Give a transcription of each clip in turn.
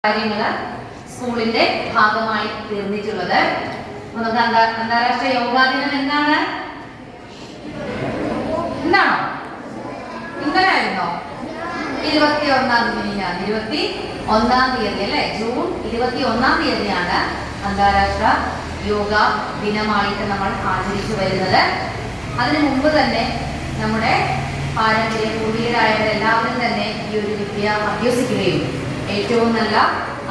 കാര്യങ്ങള് സ്കൂളിന്റെ ഭാഗമായി തീർന്നിട്ടുള്ളത്. നമുക്ക് അന്താരാഷ്ട്ര യോഗാ ദിനം എന്നാണോ? ഇന്നലെ ആയിരുന്നോ? 21-ാം തീയതിയാണ്. 21-ാം തീയതി അല്ലെ? ജൂൺ 21-ാം തീയതിയാണ് അന്താരാഷ്ട്ര യോഗ ദിനമായിട്ട് നമ്മൾ ആചരിച്ചു വരുന്നത്. അതിനു മുമ്പ് തന്നെ നമ്മുടെ പാരമ്പര്യ പൂർവികരായവരെല്ലാവരും തന്നെ ഈ ഒരു വിദ്യ അഭ്യസിക്കുകയും ഏറ്റവും നല്ല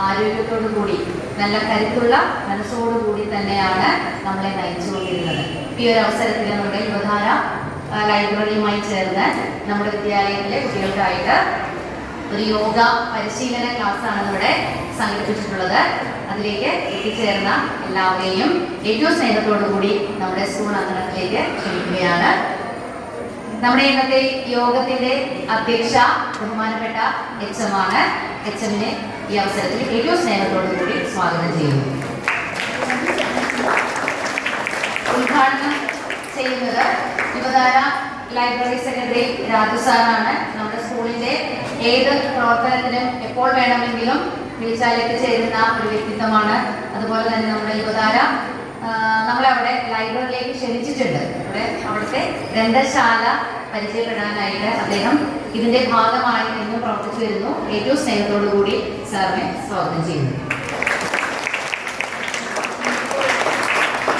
ആരോഗ്യത്തോടു കൂടി നല്ല കരുത്തുള്ള മനസ്സോടുകൂടി തന്നെയാണ് നമ്മളെ നയിച്ചുകൊണ്ടിരുന്നത്. ഈ ഒരു അവസരത്തിൽ നമ്മുടെ യുവധാര ലൈബ്രറിയുമായി ചേർന്ന് നമ്മുടെ വിദ്യാലയത്തിലെ കുട്ടികൾക്കായിട്ട് ഒരു യോഗ പരിശീലന ക്ലാസ്സാണ് ഇവിടെ സംഘടിപ്പിച്ചിട്ടുള്ളത്. അതിലേക്ക് എത്തിച്ചേർന്ന എല്ലാവരെയും ഏറ്റവും സ്നേഹത്തോടു കൂടി നമ്മുടെ സ്കൂൾ അങ്കണത്തിലേക്ക് ക്ഷണിക്കുകയാണ്. നമ്മുടെ ഇന്നത്തെ യോഗത്തിന്റെ അധ്യക്ഷ ബഹുമാനപ്പെട്ട HM ആണ്. HMനെ ഈ അവസരത്തിൽ ഏറ്റവും സ്നേഹത്തോടു കൂടി സ്വാഗതം ചെയ്യുന്നു. ഉദ്ഘാടനം ചെയ്യുന്നത് യുവധാര ലൈബ്രറി സെക്രട്ടറി രാജു സാറാണ്. നമ്മുടെ സ്കൂളിന്റെ ഏത് പ്രവർത്തനത്തിനും എപ്പോൾ വേണമെങ്കിലും വിളിച്ചാൽ എത്തിച്ചേരുന്ന ഒരു വ്യക്തിത്വമാണ്. അതുപോലെ തന്നെ നമ്മുടെ യുവധാര നമ്മളവിടെ ലൈബ്രറിയിലേക്ക് ക്ഷണിച്ചിട്ടുണ്ട്. അവിടുത്തെ ഗ്രന്ഥശാല പരിചയപ്പെടാനായിട്ട് അദ്ദേഹം ഇതിന്റെ ഭാഗമായി ഇന്നും പ്രവർത്തിച്ചു വരുന്നു. ഏറ്റവും സ്നേഹത്തോടു കൂടി സാറിനെ സ്വാഗതം ചെയ്യുന്നു.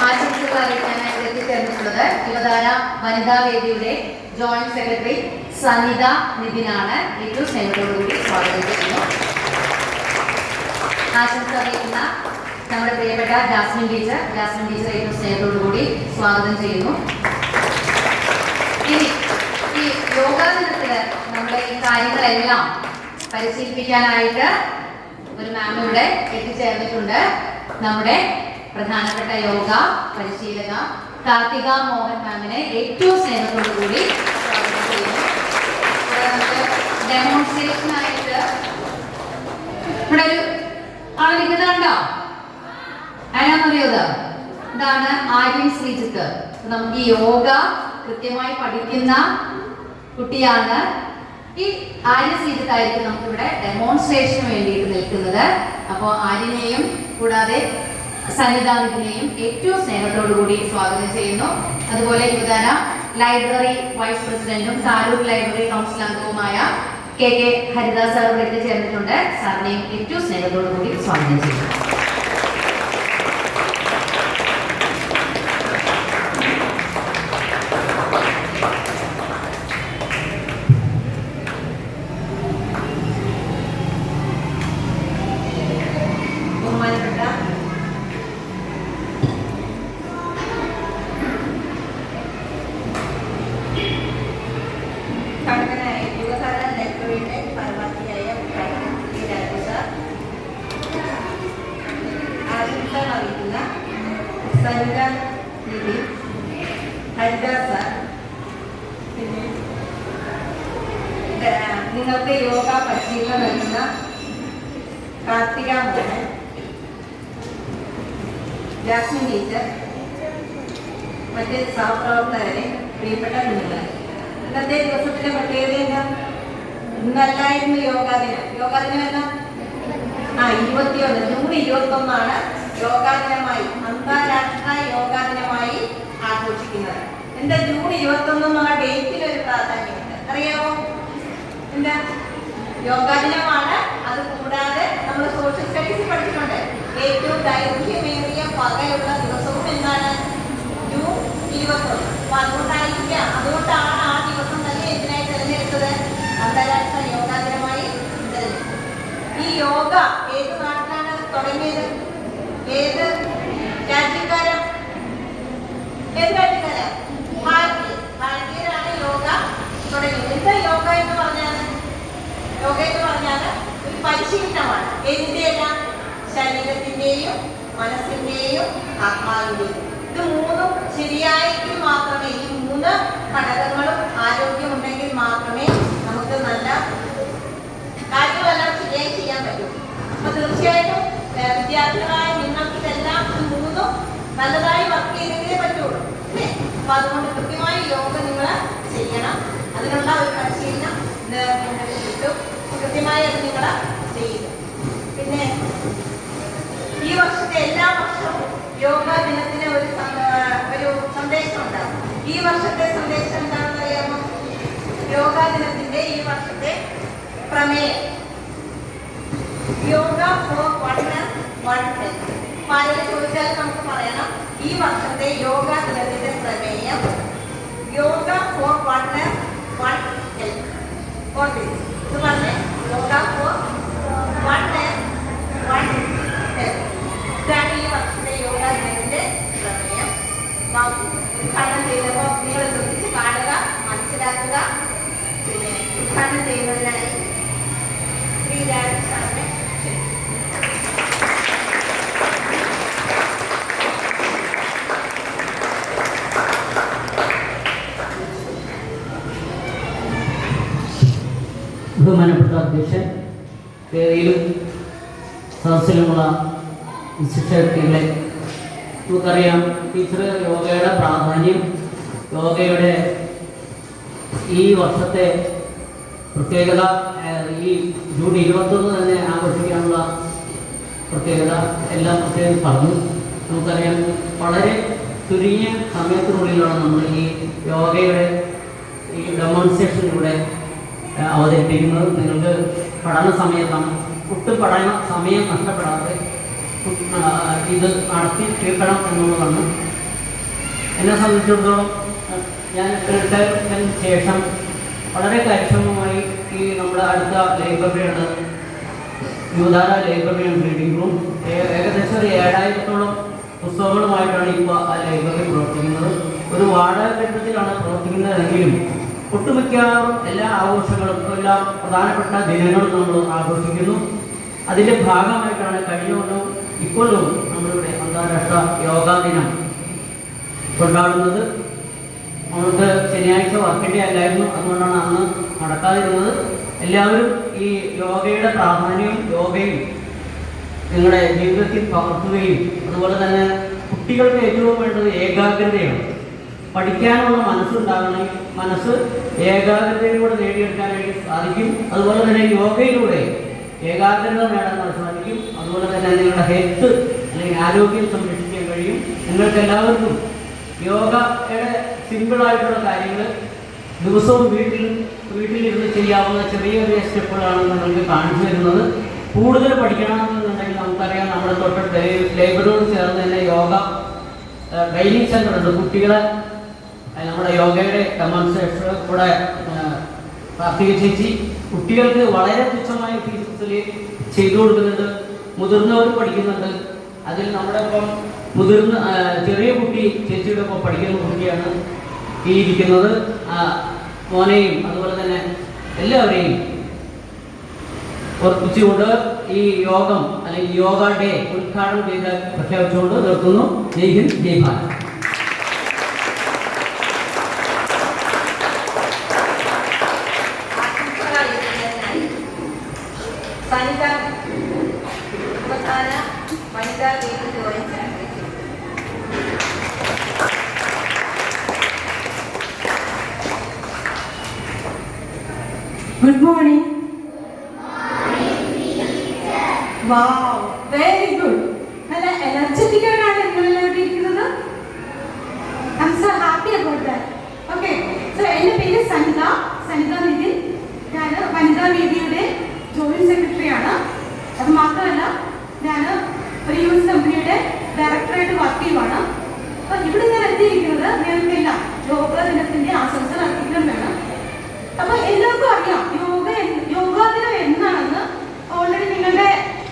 ആശംസകൾ അറിയിക്കാനായിട്ട് എത്തിച്ചേർന്നിട്ടുള്ളത് യുവധാര വനിതാ വേദിയുടെ ജോയിന്റ് സെക്രട്ടറി സനിത നിതിനാണ്. ഏറ്റവും സ്നേഹത്തോടു കൂടി സ്വാഗതം ചെയ്യുന്നു. ആശംസ അറിയിക്കുന്ന നമ്മുടെ പ്രിയപ്പെട്ട ജാസ്മിൻ ടീച്ചർ ഏറ്റവും സ്നേഹത്തോടു കൂടി സ്വാഗതം ചെയ്യുന്നു. ഇനി ഈ യോഗാ ദിനത്തില് നമ്മുടെ ഈ കാര്യങ്ങളെല്ലാം പരിശീലിപ്പിക്കാനായിട്ട് ഒരു മാം ഇവിടെ എത്തിച്ചേർന്നിട്ടുണ്ട്. നമ്മുടെ പ്രധാനപ്പെട്ട യോഗ പരിശീലക കാർത്തിക മോഹൻ മാമിനെ ഏറ്റവും സ്നേഹത്തോടു കൂടി സ്വാഗതം ചെയ്യുന്നു. ഡെമോൺസ്ട്രേഷനായിട്ട് ഇവിടെ ഒരു ആള് നിൽക്കുന്നുണ്ടോ? അതിനാന്നറിയത് ഇതാണ് ആര്യൻ ശ്രീജിത്ത്. നമുക്ക് ഈ യോഗ കൃത്യമായി പഠിക്കുന്ന കുട്ടിയാണ്. ഈ ആര്യൻ ശ്രീജിത്തായിരിക്കും നമുക്കിവിടെ ഡെമോൺസ്ട്രേഷന് വേണ്ടിയിട്ട് നിൽക്കുന്നത്. അപ്പോൾ ആര്യനെയും കൂടാതെ സനിതാവിനെയും ഏറ്റവും സ്നേഹത്തോടു കൂടി സ്വാഗതം ചെയ്യുന്നു. അതുപോലെ യുവധാര ലൈബ്രറി വൈസ് പ്രസിഡന്റും താലൂർ ലൈബ്രറി കൗൺസിൽ അംഗവുമായ KK ഹരിദാസ് സാർ ഇവിടെ എത്തിച്ചേർന്നിട്ടുണ്ട്. സാറിനെയും ഏറ്റവും സ്നേഹത്തോടു കൂടി സ്വാഗതം ചെയ്യുന്നു. നിങ്ങൾക്ക് യോഗ പരിശീലനം നൽകുന്ന കാർത്തിക മോഹൻ, ജാസ്മിൻ ടീച്ചർ, മറ്റ് സഹപ്രവർത്തകരെ, പ്രിയപ്പെട്ട കുഞ്ഞുങ്ങളെ, ഇന്നത്തെ ദിവസത്തിലെ പ്രത്യേകത എന്താ? ഇന്നല്ലായിരുന്നു യോഗാ ദിനം. യോഗാ ദിനം എന്നാ? 21 ജൂൺ 21 യോഗാ ദിനമായി, അന്താരാഷ്ട്ര യോഗാ ദിനമായി ആഘോഷിക്കുന്നത്. എന്താ ജൂൺ 21 എന്നുള്ള ഡേറ്റിലൊരു പ്രാധാന്യമുണ്ട്, അറിയാമോ? എന്താ? യോഗാ ദിനമാണ്. അത് കൂടാതെ നമ്മൾ സോഷ്യൽ സ്റ്റഡീസ് പഠിച്ചിട്ടുണ്ട്. ഏറ്റവും ദൈർഘ്യമേറിയ പകലുള്ള ദിവസവും എന്താണ്? ജൂൺ 21. അപ്പൊ അതുകൊണ്ടാണ് ആ ദിവസം തന്നെ എന്തിനായി തിരഞ്ഞെടുത്തത്? അന്താരാഷ്ട്ര യോഗാ ദിനമായി തിരഞ്ഞെടുത്തത്. ഈ യോഗ ഏത് നാട്ടിലാണ് തുടങ്ങിയത്? ഏത് രാജ്യക്കാരാണ്? ഭാരതീയരാണ് യോഗ തുടങ്ങിയത്. എന്താ യോഗ എന്ന് പറഞ്ഞാൽ? യോഗ എന്ന് പറഞ്ഞാൽ ഒരു പരിശീലനമാണ്. എന്തിന്റെയെല്ലാം? ശരീരത്തിന്റെയും മനസ്സിന്റെയും ആത്മാവിന്റെയും. ഇത് മൂന്നും ശരിയായെങ്കിൽ മാത്രമേ, ഈ 3 ഘടകങ്ങളും ആരോഗ്യമുണ്ടെങ്കിൽ മാത്രമേ നമുക്ക് നല്ല കാര്യങ്ങളെല്ലാം ശരിയായി ചെയ്യാൻ പറ്റൂ. അപ്പൊ തീർച്ചയായിട്ടും വിദ്യാർത്ഥികളായ നിങ്ങൾക്ക് ഇതെല്ലാം 3 നല്ലതായി വർക്ക് ചെയ്തെങ്കിലേ പറ്റുള്ളൂ. അപ്പൊ അതുകൊണ്ട് കൃത്യമായി യോഗ നിങ്ങൾ ചെയ്യണം. അതിനുള്ള ഒരു പരിശീലനം കിട്ടും. കൃത്യമായി അത് നിങ്ങൾ ചെയ്യുന്നു. പിന്നെ ഈ വർഷത്തെ എല്ലാ വർഷവും യോഗാ ദിനത്തിന് ഒരു സന്ദേശം ഉണ്ടാകും. ഈ വർഷത്തെ സന്ദേശം എന്താണെന്ന് അറിയാമോ? യോഗാ ദിനത്തിന്റെ ഈ വർഷത്തെ പ്രമേയം yoga for oneness one health. പാലിൽ ചോദിച്ചാൽ നമുക്ക് പറയണം ഈ വർഷത്തെ യോഗാ ദിനത്തിന്റെ പ്രമേയം yoga for oneness one health. ഇത് പറഞ്ഞേ, yoga for oneness one health. ഇതാണ് ഈ വർഷത്തെ യോഗാ ദിനത്തിന്റെ പ്രമേയം. ഉദ്ഘാടനം ചെയ്യുന്നപ്പോൾ നിങ്ങൾ ശ്രദ്ധിച്ച് കാണുക, മനസ്സിലാക്കുക. പിന്നെ ഉദ്ഘാടനം ചെയ്യുന്നതിനായി ശ്രീ രാജേഷ് സാറിനെ ബഹുമാനപ്പെട്ട അധ്യക്ഷൻ, വേദിയിലും സദസ്സിലുമുള്ള ശിക്ഷാർത്ഥികളെ, നമുക്കറിയാം ടീച്ചർ യോഗയുടെ പ്രാധാന്യം, യോഗയുടെ ഈ വർഷത്തെ പ്രത്യേകത, ഈ ജൂൺ 21 തന്നെ ആഘോഷിക്കാനുള്ള പ്രത്യേകത എല്ലാം പ്രത്യേകം പറഞ്ഞു. നമുക്കറിയാം വളരെ ചുരുങ്ങിയ സമയത്തിനുള്ളിലാണ് നമ്മൾ ഈ യോഗയുടെ ഈ ഡെമോൺസ്ട്രേഷനിലൂടെ അവതരിപ്പിക്കുന്നത്. നിങ്ങൾക്ക് പഠന സമയത്താണ് ഒട്ടും പഠന സമയം നഷ്ടപ്പെടാതെ ഇത് നടത്തി തീർക്കണം എന്നുള്ളതാണ്. എന്നെ സംബന്ധിച്ചിടത്തോളം ഞാൻ റിട്ടയർമെൻറ്റിന് ശേഷം വളരെ കാര്യക്ഷമമായി ഈ നമ്മുടെ അടുത്ത ലൈബ്രറിയാണ് Yuvadhara library and reading room. ഏകദേശം ഒരു 7000-ഓളം പുസ്തകങ്ങളുമായിട്ടാണ് ഇപ്പോൾ ആ ലൈബ്രറി പ്രവർത്തിക്കുന്നത്. ഒരു വാടക കെട്ടിടത്തിലാണ് പ്രവർത്തിക്കുന്നതെങ്കിലും ഒട്ടുമിക്കവാറും എല്ലാ ആഘോഷങ്ങളും എല്ലാ പ്രധാനപ്പെട്ട ദിനങ്ങളും നമ്മൾ ആഘോഷിക്കുന്നു. അതിൻ്റെ ഭാഗമായിട്ടാണ് കഴിഞ്ഞ കൊല്ലവും ഇക്കൊല്ലവും നമ്മളിവിടെ അന്താരാഷ്ട്ര യോഗാ ദിനം കൊണ്ടാടുന്നത്. നമുക്ക് ശനിയാഴ്ച വർക്കിംഗ് ഡേ അല്ലായിരുന്നു, അതുകൊണ്ടാണ് അന്ന് നടക്കാതിരുന്നത്. എല്ലാവരും ഈ യോഗയുടെ പ്രാധാന്യവും യോഗയും നിങ്ങളുടെ ജീവിതത്തിൽ പകർത്തുകയും അതുപോലെ തന്നെ കുട്ടികൾക്ക് ഏറ്റവും വേണ്ടത് ഏകാഗ്രതയാണ്. പഠിക്കാനുള്ള മനസ്സുണ്ടാകണമെങ്കിൽ മനസ്സ് ഏകാഗ്രതയിലൂടെ നേടിയെടുക്കാൻ വേണ്ടി സാധിക്കും. അതുപോലെ തന്നെ യോഗയിലൂടെ ഏകാഗ്രത നേടാൻ സാധിക്കും. അതുപോലെ തന്നെ നിങ്ങളുടെ ഹെൽത്ത് അല്ലെങ്കിൽ ആരോഗ്യം സംരക്ഷിക്കാൻ കഴിയും. നിങ്ങൾക്ക് എല്ലാവർക്കും യോഗയുടെ സിമ്പിളായിട്ടുള്ള കാര്യങ്ങൾ ദിവസവും വീട്ടിലിരുന്ന് ചെയ്യാവുന്ന ചെറിയ ചെറിയ സ്റ്റെപ്പുകളാണ് നിങ്ങൾക്ക് കാണിച്ചു തരുന്നത്. കൂടുതൽ പഠിക്കണമെന്നുണ്ടെങ്കിൽ നമുക്കറിയാം നമ്മുടെ തൊട്ട് ലൈബ്രറിയോട് ചേർന്ന് തന്നെ യോഗ ട്രെയിനിങ് സെൻ്റർ ഉണ്ട്. കുട്ടികളെ നമ്മുടെ യോഗയുടെ ഡെമോൺസ്ട്രേഷൻ കൂടെ കാർത്തിക ചേച്ചി കുട്ടികൾക്ക് വളരെ തുച്ഛമായ ഫീസിൽ ചെയ്തു കൊടുക്കുന്നുണ്ട്. മുതിർന്നവർ പഠിക്കുന്നുണ്ട്. അതിൽ നമ്മുടെ ഒപ്പം മുതിർന്ന ചെറിയ കുട്ടി ചേച്ചിയുടെ ഒപ്പം പഠിക്കുന്ന കുട്ടിയാണ് ഈ ഇരിക്കുന്നത്. മോനെയും അതുപോലെ തന്നെ എല്ലാവരെയും ഓർപ്പിച്ചുകൊണ്ട് ഈ യോഗം അല്ലെങ്കിൽ യോഗ ഡേ ഉദ്ഘാടനം ചെയ്ത് പ്രഖ്യാപിച്ചുകൊണ്ട് നിർത്തുന്നു. Jai Hind, Jai Bharat. Good morning. Wow, very good. നല്ല എനർജറ്റിക് ആയിട്ടാണ് നിങ്ങളെല്ലാം ഇവിടെ ഇരിക്കുന്നത്. I'm so happy about that. Okay, so എൻ്റെ പേര് സനിത നിതിൻ. ഞാൻ വനിതാ വേദിയുടെ ജോയിന്റ് സെക്രട്ടറി ആണ്. അത് മാത്രമല്ല ഞാൻ ഒരു യൂസ് കമ്പനിയുടെ ഡയറക്ടറായിട്ട് വർക്ക് ചെയ്യുവാണ്. അപ്പൊ ഇവിടെ ഞാൻ എത്തിയിരിക്കുന്നത് നിങ്ങൾക്കെല്ലാം യോഗ ദിനത്തിന്റെ ആശംസകൾ അർപ്പിക്കാൻ വേണം. അപ്പൊ എല്ലാവർക്കും അറിയാം യോഗാ ദിനം എന്നാണെന്ന്. ഓൾറെഡി നിങ്ങളുടെ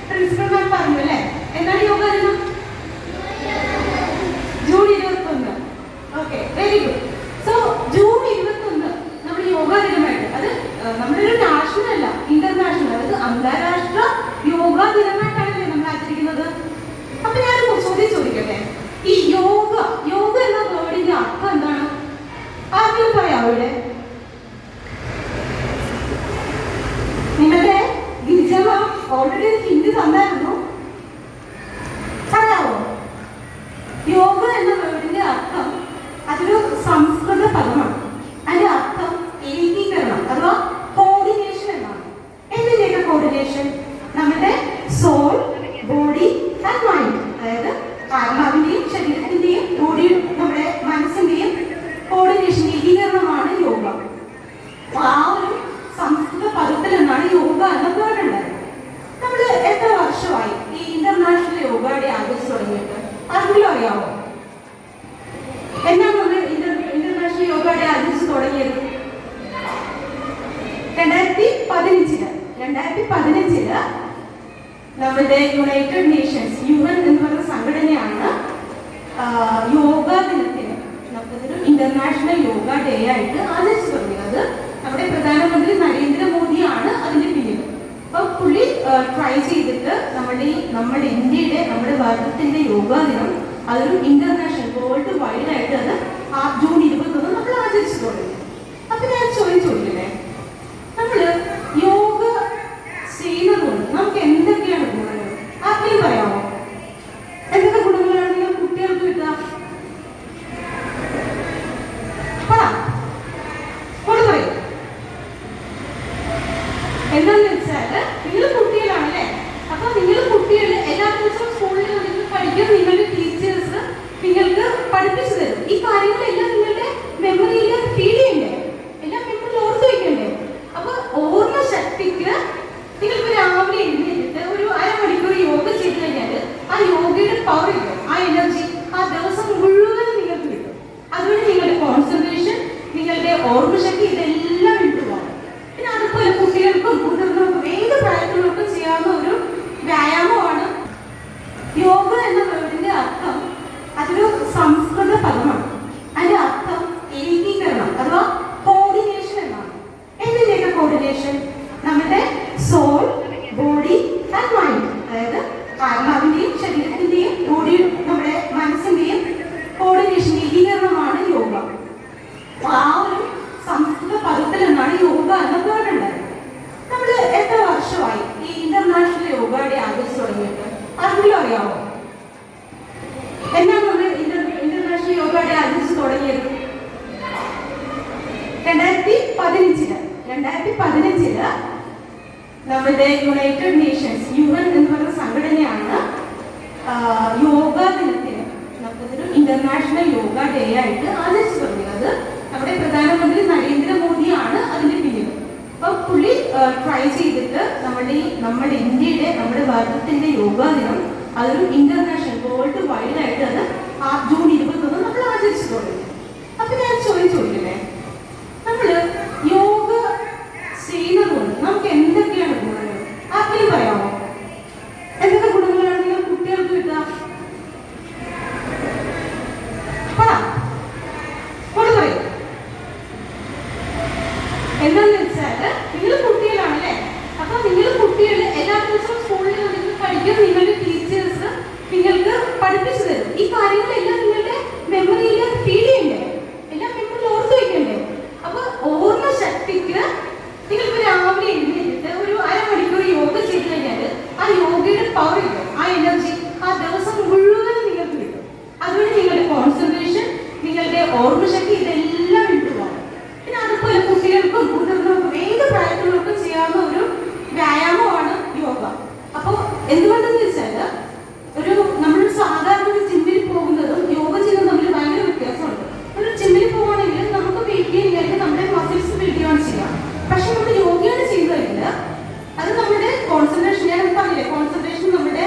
പ്രിൻസിപ്പൽ മാം പറഞ്ഞു അല്ലേ? എന്നാണ് യോഗാ ദിനം? June 21. Okay, very good. So June 21 നമ്മുടെ യോഗാ ദിനമായിട്ട്, അത് നമ്മുടെ ഒരു നാഷണൽ അല്ല, ഇന്റർനാഷണൽ, അതായത് അന്താരാഷ്ട്ര യോഗാ ദിനമായിട്ടാണല്ലേ നമ്മൾ ആചരിക്കുന്നത്. അപ്പൊ ഞാനൊരു ചോദ്യം ചോദിക്കട്ടെ, ഈ യോഗ എന്ന വേർഡിന്റെ അർത്ഥം എന്താണ്? ആർക്കെങ്കിലും പറയാമോ ഇവിടെ? നിങ്ങളുടെ ഗിരിജമ്മ ഓൾറെഡി ഹിന്ദി തന്നായിരുന്നു, അറിയാവോ? യോഗ എന്ന വേർഡിന്റെ അർത്ഥം, അതൊരു സംസ്കൃത പദമാണ്. അതിന്റെ അർത്ഥം ഏകീകരണം അഥവാ കോർഡിനേഷൻ എന്നാണ്. എന്തിന്റെയൊക്കെ കോർഡിനേഷൻ? നമ്മുടെ സോൾ, ബോഡി ആൻഡ് മൈൻഡ്. അതായത് ആത്മാവിന്റെയും ശരീരത്തിന്റെയും ബോഡി നമ്മുടെ മനസ്സിന്റെയും കോർഡിനേഷൻ ഏകീകരണമാണ് യോഗ. ആ ഒരു സംസ്കൃത പദത്തിൽ നിന്നാണ് യോഗ എന്ന വേർഡ് ഉണ്ടായത്. നമ്മൾ എത്ര വർഷമായി ഈ ഇന്റർനാഷണൽ യോഗ ഡേ ആഘോഷിച്ച് തുടങ്ങിയിട്ട്? ആർക്കെങ്കിലും അറിയാമോ എന്നാണ് നമ്മൾ ഇന്റർനാഷണൽ യോഗ ഡേ ആഘോഷിച്ച് തുടങ്ങിയത്? 2015 നമ്മുടെ യുണൈറ്റഡ് നേഷൻസ് UN എന്ന് പറയുന്ന സംഘടനയാണ് യോഗ ദിനത്തിന് നമുക്കൊരു ഇന്റർനാഷണൽ യോഗ ഡേ ആയിട്ട് ആചരിച്ചു തുടങ്ങിയത്. നമ്മുടെ പ്രധാനമന്ത്രി നരേന്ദ്രമോദിയാണ് അതിന്റെ പിന്നിൽ. അപ്പൊ പുള്ളി ട്രൈ ചെയ്തിട്ട് നമ്മുടെ ഇന്ത്യയുടെ നമ്മുടെ ഭാരതത്തിന്റെ യോഗ ദിനം അതൊരു ഇന്റർനാഷണൽ വേൾഡ് വൈഡ് ആയിട്ട് അത് ജൂൺ 21 നമ്മൾ ആചരിച്ചു തുടങ്ങി. അപ്പൊ ഞാൻ ചോദിച്ചില്ലേ, നമ്മള് യോഗ ചെയ്യുന്നത് കൊണ്ട് നമുക്ക് എന്തൊക്കെയാണ് ഗുണങ്ങൾ? ആർക്കെങ്കിലും പറയാമോ? എന്തൊക്കെ ഗുണങ്ങളാണ് നിങ്ങൾ കുട്ടികൾക്ക് കിട്ടുക? പറയൂ. എന്താന്ന് വെച്ചാല് നിങ്ങൾ കുട്ടികളാണല്ലേ. അപ്പൊ നിങ്ങൾ കുട്ടികൾ എല്ലാ ദിവസവും സ്കൂളിൽ നിങ്ങൾ പഠിക്കും. നിങ്ങളുടെ ടീച്ചേഴ്സ് നിങ്ങൾക്ക് പഠിപ്പിച്ചു തരും. ഈ കാര്യങ്ങളെല്ലാം നിങ്ങളുടെ മെമ്മറിയിൽ ഫീഡ് ചെയ്യണ്ടേ? എല്ലാം മെമ്മറിയിൽ ഓർത്ത് വയ്ക്കണ്ടേ? അപ്പൊ ഓർമ്മ ശക്തിക്ക് നിങ്ങൾക്ക് രാവിലെ എഴുന്നേറ്റിട്ട് ഒരു അരമണിക്കൂർ യോഗ ചെയ്ത് കഴിഞ്ഞാൽ ആ യോഗയുടെ പവർ കിട്ടും. ആ എനർജി ആ ദിവസം മുഴുവൻ നിങ്ങൾക്ക് കിട്ടും. അതുകൊണ്ട് നിങ്ങളുടെ കോൺസെൻട്രേഷൻ, നിങ്ങളുടെ ഓർമ്മശക്തി ഇതെല്ലാം ഇട്ടുപോകും. പിന്നെ അതുപോലെ കുട്ടികൾക്കും മുതിർന്നവർക്കും ഏത് പ്രായത്തിലുള്ളവർക്കും ചെയ്യാവുന്ന ഒരു വ്യായാമമാണ് യോഗ എന്ന വേർഡിന്റെ അർത്ഥം. അതൊരു സംസ്കൃത പദമാണ്. അതിന്റെ അർത്ഥം ഏകീകരണം അഥവാ കോർഡിനേഷൻ എന്നാണ്. എന്തിന്റെയൊക്കെ കോർഡിനേഷൻ? നമ്മുടെ സോൾ, ബോഡി ആൻഡ് മൈൻഡ്. അതായത് ആത്മാവിന്റെയും ശരീരത്തിന്റെയും ബോഡി നമ്മുടെ മനസ്സിന്റെയും കോർഡിനേഷൻ ഏകീകരണമാണ് യോഗ. ആ ഒരു സംസ്കൃത പദത്തിൽ നിന്നാണ് യോഗ എന്ന വേർഡ് ഉണ്ടായത്. നമ്മൾ എത്ര വർഷമായി ഈ ഇന്റർനാഷണൽ യോഗ ഡേ ആഘോഷിച്ച് തുടങ്ങിയിട്ട്? ആർക്കെങ്കിലും അറിയാമോ എന്നാണ് നമ്മൾ ഇന്റർനാഷണൽ യോഗ ഡേ ആഘോഷിച്ച് തുടങ്ങിയത്? 2015 നമ്മുടെ യുണൈറ്റഡ് നേഷൻസ് UN എന്ന് പറയുന്ന സംഘടനയാണ് യോഗ ദിനത്തിന് നമുക്കൊരു ഇന്റർനാഷണൽ യോഗ ഡേ ആയിട്ട് ആചരിച്ചു തുടങ്ങിയത്. നമ്മുടെ പ്രധാനമന്ത്രി നരേന്ദ്രമോദിയാണ് അതിന്റെ പിന്നിൽ. അപ്പൊ പുള്ളി ട്രൈ ചെയ്തിട്ട് നമ്മുടെ ഇന്ത്യയുടെ നമ്മുടെ ഭാരതത്തിന്റെ യോഗ ദിനം അതൊരു ഇന്റർനാഷണൽ വേൾഡ് വൈഡ് ആയിട്ട് അത് ജൂൺ 21 നമ്മൾ ആചരിച്ചു തുടങ്ങി. അപ്പൊ ഞാൻ ചോദിച്ചില്ലേ, നമ്മള് യോഗ ചെയ്യുന്നത് കൊണ്ട് നമുക്ക് എന്തൊക്കെയാണ് ഗുണങ്ങൾ? ആർക്കെങ്കിലും പറയാമോ? എന്തൊക്കെ ഗുണങ്ങളാണ് നിങ്ങൾ കുട്ടികൾക്ക് കിട്ടുക? പറയൂ. എന്താന്ന് വെച്ചാല് നിങ്ങൾ കുട്ടികളാണല്ലേ. അപ്പൊ നിങ്ങൾ കുട്ടികൾ എല്ലാ ദിവസവും സ്കൂളിൽ നിങ്ങൾ പഠിക്കും. നിങ്ങളുടെ ടീച്ചേഴ്സ് നിങ്ങൾക്ക് പഠിപ്പിച്ചു തരും. ഈ കാര്യങ്ങളെല്ലാം നിങ്ങളുടെ മെമ്മറിയിൽ ഫീഡ് ചെയ്യണ്ടേ? എല്ലാം മെമ്മറിയിൽ ഓർത്ത് വയ്ക്കണ്ടേ? അപ്പൊ ഓർമ്മ ശക്തിക്ക് നിങ്ങൾക്ക് രാവിലെ എഴുന്നേറ്റിട്ട് ഒരു അരമണിക്കൂർ യോഗ ചെയ്ത് കഴിഞ്ഞാൽ ആ യോഗയുടെ പവർ കിട്ടും. ആ എനർജി ആ ദിവസം മുഴുവൻ നിങ്ങൾക്ക് കിട്ടും. അതുകൊണ്ട് നിങ്ങളുടെ കോൺസെൻട്രേഷൻ, നിങ്ങളുടെ ഓർമ്മശക്തി ഇതെല്ലാം ഇട്ടുപോകും. പിന്നെ അതുപോലെ കുട്ടികൾക്കും മുതിർന്നവർക്കും ഏത് പ്രായത്തിലുള്ളവർക്കും ചെയ്യാവുന്ന ഒരു വ്യായാമമാണ് യോഗ. അപ്പോൾ എന്തുകൊണ്ടെന്ന് വെച്ചാൽ നമ്മൾ സാധാരണ ഒരു ജിമ്മിൽ പോകുന്നതും യോഗ ചെയ്യുന്നതും തമ്മിൽ ഭയങ്കര വ്യത്യാസമുണ്ട്. ഒരു ജിമ്മിൽ പോകുകയാണെങ്കിൽ നമുക്ക് വെയിറ്റ് ചെയ്യാൻ നമ്മുടെ മസിൽസ് ബിൽഡ് ചെയ്യുകയാണ് ചെയ്യാം. പക്ഷെ നമ്മൾ യോഗയാണ് ചെയ്യുന്നതെങ്കിൽ അത് നമ്മുടെ കോൺസെൻട്രേഷൻ, ഞാൻ പറഞ്ഞില്ലേ, കോൺസെൻട്രേഷൻ നമ്മുടെ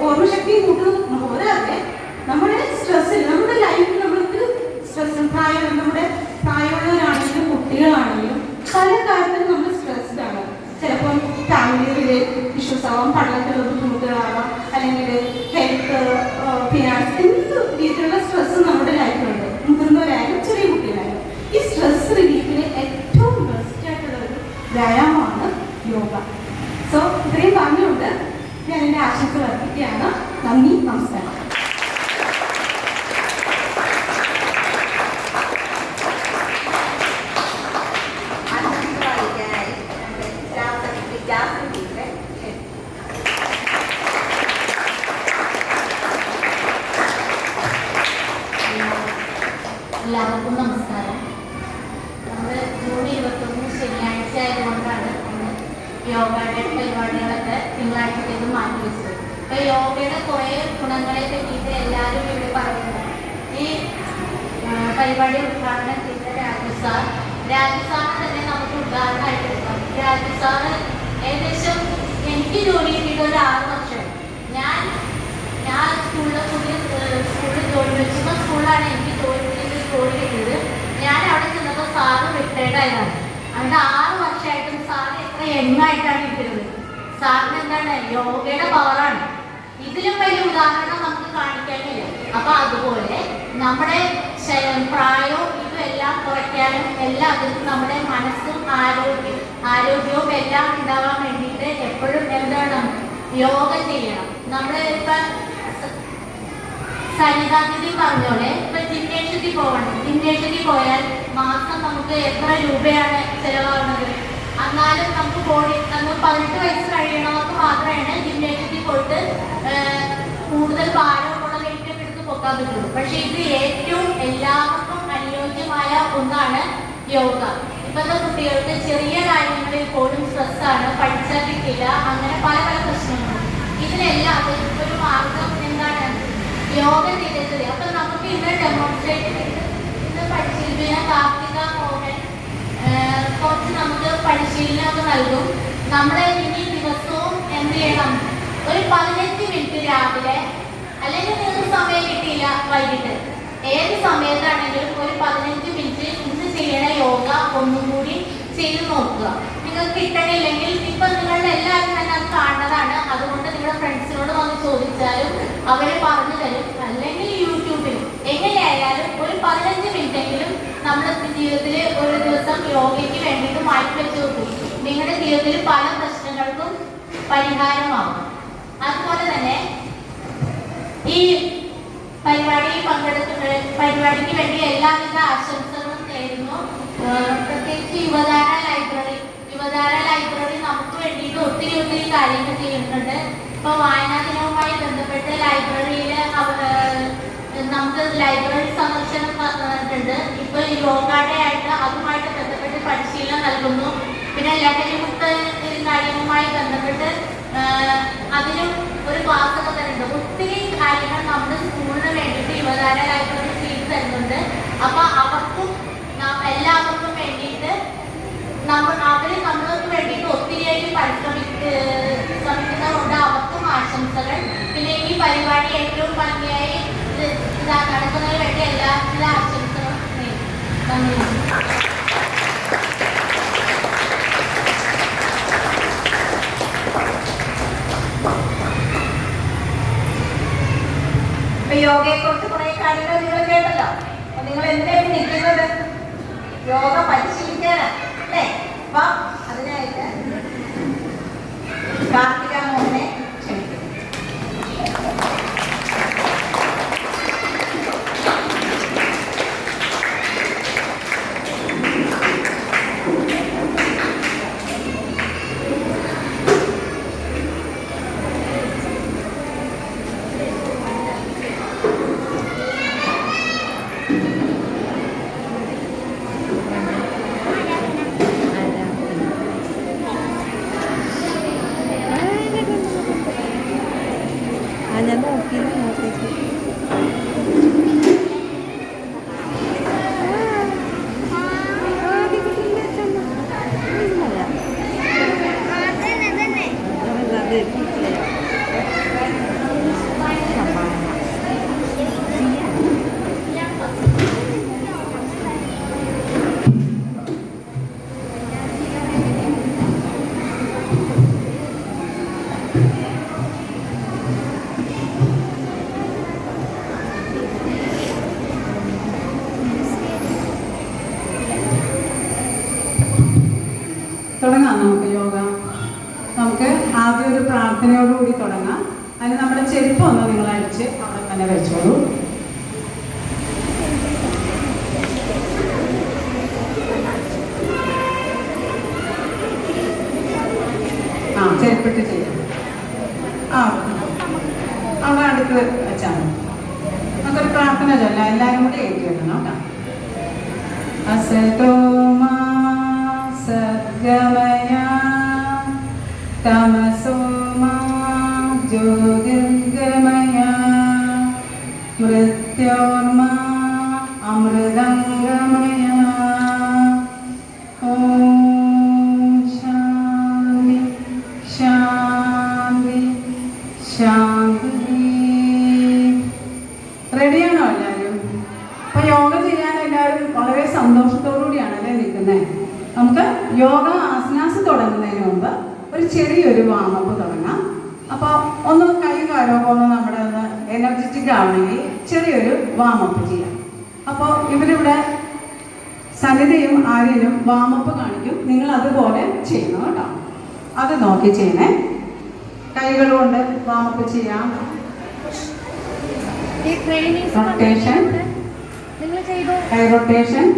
ഓർമ്മശക്തി കൂട്ടുന്നത് പോരാതെ നമ്മുടെ സ്ട്രെസ്സിൽ, നമ്മുടെ ലൈഫിൽ നമ്മൾക്ക് സ്ട്രെസ് നമ്മുടെ പ്രായമുള്ളവരാണെങ്കിലും കുട്ടികളാണെങ്കിലും പല കാര്യത്തിലും നമ്മൾ സ്ട്രെസ്ഡ് ആണ്. ചിലപ്പോൾ ഫാമിലി റിലേറ്റഡ് ഇഷ്യൂസ് ആവാം, പഠനത്തിലുള്ള ബുദ്ധിമുട്ടുകളാവാം, അല്ലെങ്കിൽ ഹെൽത്ത്, ഫിനാൻസ്, എന്ത് രീതിയിലുള്ള സ്ട്രെസ് നമ്മുടെ ലൈഫിലുണ്ട്. മുതിർന്നവരായാലും ചെറിയ കുട്ടികളായാലും ഈ സ്ട്രെസ് റിലീഫിന് ഏറ്റവും ബെസ്റ്റ് ആയിട്ടുള്ള ഒരു വ്യായാമമാണ് യോഗ. സോ ഇത്രയും പറഞ്ഞുകൊണ്ട് ഞാൻ എൻ്റെ ആശംസകൾ അർപ്പിക്കുകയാണ്. നന്ദി, നമസ്കാരം. എല്ലാവർക്കും നമസ്കാരം. നമ്മൾ ജൂൺ 21 ശനിയാഴ്ച ആയതുകൊണ്ടാണ് യോഗയുടെ പരിപാടികളൊക്കെ തിങ്കളാഴ്ചത്തേക്ക് മാറ്റി വെച്ചത്. അപ്പോൾ യോഗയുടെ കുറേ ഗുണങ്ങളെ പറ്റിയിട്ട് എല്ലാവരും ഇവിടെ പറയുന്നത്. ഈ പരിപാടി ഉദ്ഘാടനം ചെയ്ത രാജസാറിനെ തന്നെ നമുക്ക് ഉദാഹരണമായിട്ട് എടുക്കാം. രാജസാറ് ഏകദേശം എനിക്ക് ജോലി കിട്ടിയിട്ട് ഒരു 6 വർഷം. ഞാൻ സ്കൂളിൽ ജോലി വെച്ചുള്ള സ്കൂളിലാണ് എനിക്ക് ജോലി കിട്ടിയത്. ഞാൻ അവിടെ ചെന്നപ്പോൾ സാറ് റിട്ടയർഡ് ആയതാണ്. അവിടെ 6 വർഷമായിട്ടും സാറ് എത്ര യങ്ങായിട്ടാണ് ഇരിക്കുന്നത്. സാറിന് എന്താണ് യോഗയുടെ പവറാണ്. ഇതിലും വലിയ ഉദാഹരണം നമുക്ക് കാണിക്കാനില്ല. അപ്പൊ അതുപോലെ നമ്മുടെ പ്രായവും ഇതുമെല്ലാം കുറയ്ക്കാനും എല്ലാത്തിനും നമ്മുടെ മനസ്സും ആരോഗ്യവും എല്ലാം ഉണ്ടാവാൻ വേണ്ടിയിട്ട് എപ്പോഴും എന്താണ് യോഗ ചെയ്യണം. നമ്മൾ ഇപ്പൊ സരിതാതിഥി പറഞ്ഞോളെ ഇപ്പൊ ജിംനേഷ്യത്തിൽ പോകണം. ജിംനേഷ്യത്തിൽ പോയാൽ മാസം നമുക്ക് എത്ര രൂപയാണ് ചെലവാകുന്നത്? എന്നാലും നമുക്ക് ബോഡി 18 വയസ്സ് കഴിയണവർക്ക് മാത്രമേ ജിംനേഷ്യത്തിൽ പോയിട്ട് കൂടുതൽ ഭാരമുള്ള വെയിറ്റൊക്കെ എടുത്ത് പൊക്കാൻ പറ്റുള്ളൂ. പക്ഷെ ഇത് ഏറ്റവും എല്ലാവർക്കും അനുയോജ്യമായ ഒന്നാണ് യോഗ. ഇപ്പോഴത്തെ കുട്ടികൾക്ക് ചെറിയ കാര്യങ്ങളിൽ പോലും സ്ട്രെസ്സാണ്, പഠിച്ചാൽ കിട്ടില്ല, അങ്ങനെ പല പല പ്രശ്നങ്ങളും. ഇതിനെല്ലാം ഒരു മാർഗം എന്താണ്? യോഗ ചെയ്തത്. അപ്പൊ നമുക്ക് ഇന്ന് ഡെമോൺസ്ട്രേറ്റ് ചെയ്ത് ഇന്ന് പരിശീലിപ്പിക്കുന്ന കാർത്തിക മോഹൻ കുറച്ച് നമുക്ക് പരിശീലനമൊക്കെ നൽകും. നമ്മുടെ ഇനി ദിവസവും എന്ത് ചെയ്യണം? ഒരു 15 മിനിറ്റ് രാവിലെ, അല്ലെങ്കിൽ നിങ്ങൾക്ക് സമയം കിട്ടിയില്ല വൈകിട്ട്, ഏത് സമയത്താണെങ്കിലും ഒരു 15 മിനിറ്റ് ഇന്ന് ചെയ്യണ യോഗ ഒന്നും കൂടി ചെയ്ത് നോക്കുക. നിങ്ങൾക്ക് കിട്ടണില്ലെങ്കിൽ ഇപ്പൊ നിങ്ങളുടെ എല്ലാവരും തന്നെ അത് കാണുന്നതാണ്. അതുകൊണ്ട് നിങ്ങളുടെ ഫ്രണ്ട്സിനോട് വന്ന് ചോദിച്ചാലും അവര് പറഞ്ഞു തരും. അല്ലെങ്കിൽ യൂട്യൂബിലും എങ്ങനെയായാലും ഒരു 15 മിനിറ്റെങ്കിലും നമ്മുടെ ജീവിതത്തിൽ ഒരു ദിവസം യോഗയ്ക്ക് വേണ്ടിയിട്ട് മാറ്റി വെച്ച് നോക്കും. നിങ്ങളുടെ ജീവിതത്തിൽ പല പ്രശ്നങ്ങൾക്കും പരിഹാരമാകും. അതുപോലെ തന്നെ ഈ പരിപാടിക്ക് വേണ്ടി എല്ലാവിധ ആശംസകളും നേരുന്നു. പ്രത്യേകിച്ച് യുവതാര ലൈബ്രറി നമുക്ക് വേണ്ടിയിട്ട് ഒത്തിരി കാര്യങ്ങൾ ചെയ്യുന്നുണ്ട്. ഇപ്പൊ വായനാ ദിനവുമായി ബന്ധപ്പെട്ട് ലൈബ്രറിയിൽ നമുക്ക് ലൈബ്രറി സന്ദർശനം നടന്നിട്ടുണ്ട്. ഇപ്പൊ യോഗയുടെ ആയിട്ട് അതുമായിട്ട് ബന്ധപ്പെട്ട് പരിശീലനം നൽകുന്നു. പിന്നെ ലഹരിമുക്ത കാര്യവുമായി ബന്ധപ്പെട്ട് അതിനും ഒരു ക്ലാസ് ഒക്കെ തരുന്നുണ്ട്. ഒത്തിരി കാര്യങ്ങൾ നമ്മുടെ സ്കൂളിന് വേണ്ടിയിട്ട് യുവതാര ലൈബ്രറി ചെയ്തു തരുന്നുണ്ട്. അപ്പൊ അവർക്കും എല്ലാവർക്കും വേണ്ടിയിട്ട് അവര് നമ്മൾക്ക് വേണ്ടിയിട്ട് ഒത്തിരിയായിട്ട് ശ്രമിക്കുന്നതുകൊണ്ട് അവർക്കും ആശംസകൾ. പിന്നെ ഈ പരിപാടി ഏറ്റവും ഭംഗിയായി നടക്കുന്നതിന് വേണ്ടി എല്ലാവിധ ആശംസകളും നന്ദി. യോഗയെ കുറിച്ച് കുറെ കാര്യങ്ങൾ നിങ്ങൾ കേട്ടല്ലോ. അപ്പൊ നിങ്ങൾ എന്തിനാണ് നിൽക്കുന്നത്? യോഗ പരിശീലിക്കാനാണ് അല്ലേ? അപ്പൊ അതിനായിട്ട് കാർത്തിക മോഹനെ ക്ഷണിക്കുന്നു. ഞാൻ നോക്കിയില്ല അങ്ങോട്ടേക്ക്. തുടങ്ങാം നമുക്ക് യോഗ. നമുക്ക് ആദ്യം ഒരു പ്രാർത്ഥനയോടുകൂടി തുടങ്ങാം. അതിന് നമ്മുടെ ചെരുപ്പ് ഒന്ന് നിങ്ങൾ അടിച്ച് അവിടെ തന്നെ വെച്ചോളൂ. ചെരുപ്പിട്ട് ചെയ്യാം. അവിടെ അടുത്ത് വെച്ചാൽ മതി. നമുക്കൊരു പ്രാർത്ഥന ചൊല്ലാം. എല്ലാവരും കൂടി എഴുതി വെക്കണം കേട്ടോ. അസതോ മാ സദ്ഗമയ തമസോ മാ ജ്യോതിർഗമയ മൃത്യോർമാ അമൃതംഗമയ. ഓം ശാന്തി ശാന്തി ശാന്തി. റെഡിയാണോ എല്ലാവരും? അപ്പൊ യോഗ ചെയ്യാൻ എല്ലാവരും വളരെ സന്തോഷത്തോടുകൂടിയാണല്ലേ നിൽക്കുന്നത്. നമുക്ക് യോഗ ആസനാസ് തുടങ്ങുന്നതിന് മുമ്പ് ഒരു ചെറിയൊരു വാമപ്പ് തുടങ്ങാം. അപ്പോൾ ഒന്ന് കൈ കാലമൊക്കെ ഒന്ന് നമ്മുടെ ഒന്ന് എനർജറ്റിക് ആവണമെങ്കിൽ ചെറിയൊരു വാമപ്പ് ചെയ്യാം. അപ്പോൾ ഇവരിവിടെ സനിതയും ആര്യനും വാമപ്പ് കാണിക്കും. നിങ്ങൾ അതുപോലെ ചെയ്യണം കേട്ടോ. അത് നോക്കി ചെയ്യണേ. കൈകൾ കൊണ്ട് വാമപ്പ് ചെയ്യാം. റൊട്ടേഷൻ, കൈ rotation,